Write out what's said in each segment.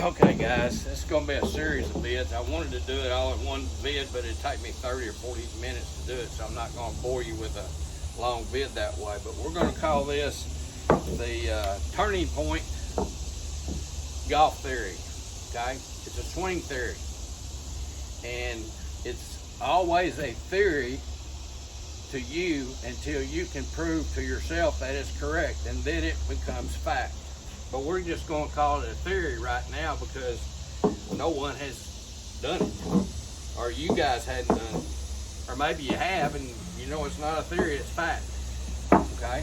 Okay guys, this is going to be a series of vids. I wanted to do it all in one vid, but it'd take me 30 or 40 minutes to do it, so I'm not going to bore you with a long vid that way. But we're going to call this the turning point golf theory, okay? It's a swing theory, and it's always a theory to you until you can prove to yourself that it's correct, and then it becomes fact. But we're just going to call it a theory right now because no one has done it, or you guys hadn't done it, or maybe you have and you know it's not a theory, it's fact. Okay,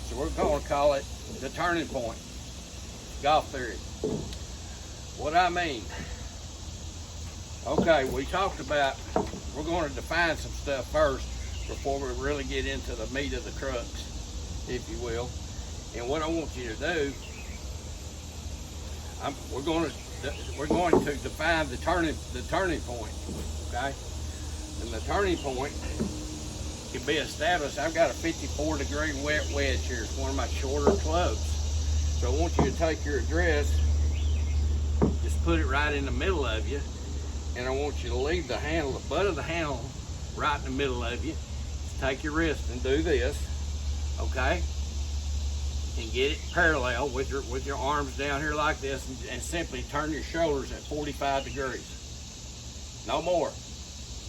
so we're going to call it the turning point golf theory. What I mean, okay, we talked about, we're going to define some stuff first before we really get into the meat of the crux, if you will. And what I want you to do, we're going to define the turning point, okay? And the turning point can be established. I've got a 54-degree wet wedge here. It's one of my shorter clubs. So I want you to take your address, just put it right in the middle of you, and I want you to leave the handle, the butt of the handle, right in the middle of you. Just take your wrist and do this, okay? And get it parallel with your arms down here like this, and simply turn your shoulders at 45 degrees. No more.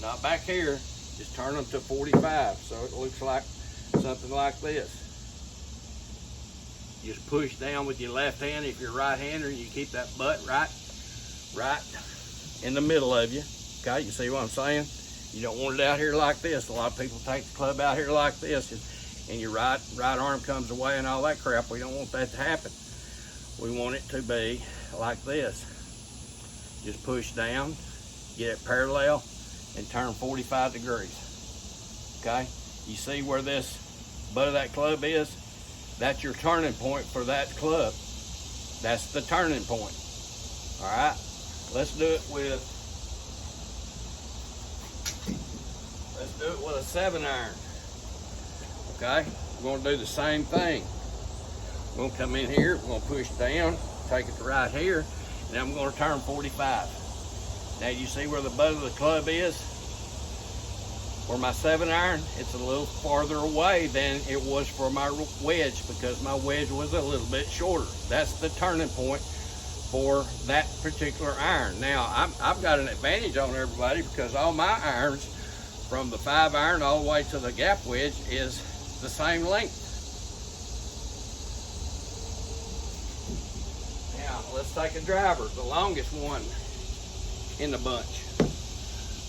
Not back here. Just turn them to 45 so it looks like something like this. Just push down with your left hand if you're right-hander, and you keep that butt right in the middle of you. Okay, you see what I'm saying? You don't want it out here like this. A lot of people take the club out here like this, and your right arm comes away and all that crap. We don't want that to happen. We want it to be like this. Just push down, get it parallel, and turn 45 degrees. Okay? You see where this butt of that club is? That's your turning point for that club. That's the turning point. All right? Let's do it with a 7-iron. Okay, we're going to do the same thing. We're going to come in here, we're going to push down, take it to right here, and I'm going to turn 45. Now you see where the butt of the club is? For my 7-iron, it's a little farther away than it was for my wedge because my wedge was a little bit shorter. That's the turning point for that particular iron. Now, I've got an advantage on everybody because all my irons, from the 5-iron all the way to the gap wedge, is the same length. Now let's take a driver, the longest one in the bunch.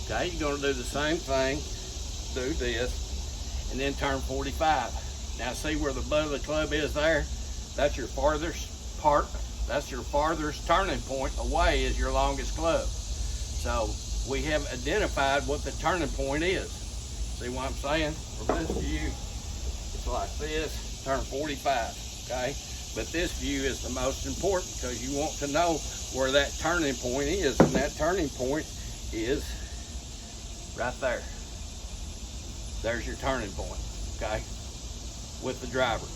Okay, you're going to do the same thing, do this, and then turn 45. Now see where the butt of the club is there? That's your farthest part. That's your farthest turning point away is your longest club. So we have identified what the turning point is. See what I'm saying? From this view, like this, turn 45, okay? But this view is the most important because you want to know where that turning point is, and that turning point is right there. There's your turning point, okay? With the driver.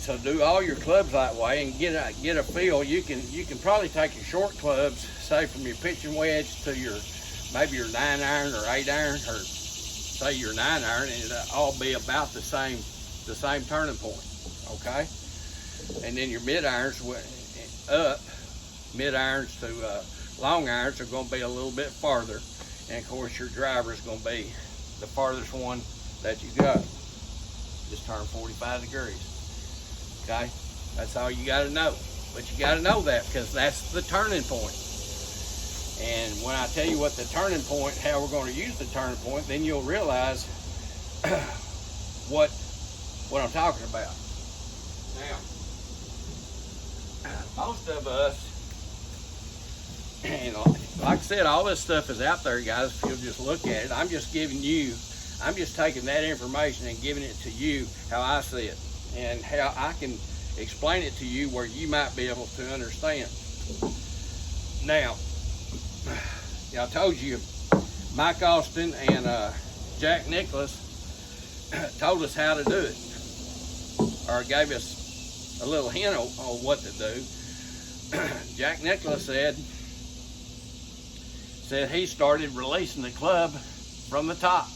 So do all your clubs that way and get a feel. You can probably take your short clubs, say from your pitching wedge to your maybe your 9-iron or 8-iron, or say your 9-iron, and it'll all be about the same turning point, okay? And then your mid-irons up, mid-irons to long irons are going to be a little bit farther, and of course your driver is going to be the farthest one that you got. Just turn 45 degrees, okay? That's all you got to know, but you got to know that because that's the turning point. And when I tell you what the turning point, how we're going to use the turning point, then you'll realize what I'm talking about. Now, most of us, and like I said, all this stuff is out there, guys, if you'll just look at it. I'm just taking that information and giving it to you how I see it and how I can explain it to you where you might be able to understand. Now, I told you Mike Austin and Jack Nicklaus told us how to do it, or gave us a little hint on what to do. Jack Nicklaus said he started releasing the club from the top.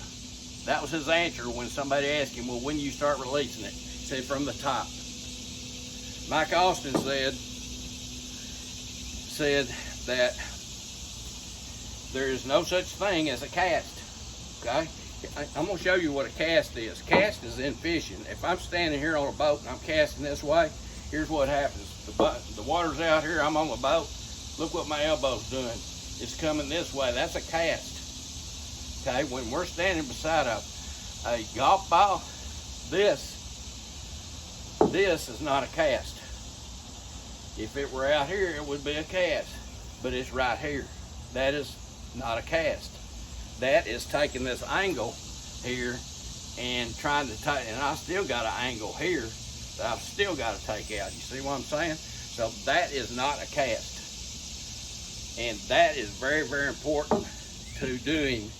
That was his answer when somebody asked him, well, when you start releasing it? He said, from the top. Mike Austin said that there is no such thing as a cast, okay? I'm gonna show you what a cast is. Cast is in fishing. If I'm standing here on a boat and I'm casting this way, here's what happens. The water's out here, I'm on the boat. Look what my elbow's doing. It's coming this way. That's a cast. Okay, when we're standing beside a golf ball, this is not a cast. If it were out here, it would be a cast, but it's right here. That is not a cast. That is taking this angle here and trying to take, and I still got an angle here that I've still got to take out. You see what I'm saying? So that is not a cast. And that is very, very important to doing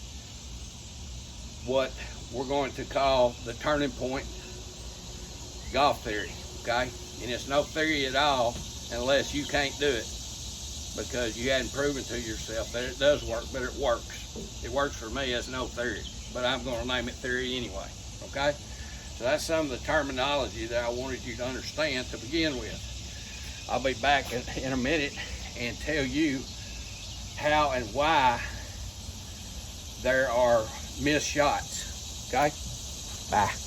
what we're going to call the turning point golf theory, okay? And it's no theory at all unless you can't do it, because you hadn't proven to yourself that it does work, but it works. It works for me as no theory, but I'm going to name it theory anyway, okay? So that's some of the terminology that I wanted you to understand to begin with. I'll be back in a minute and tell you how and why there are missed shots, okay? Bye.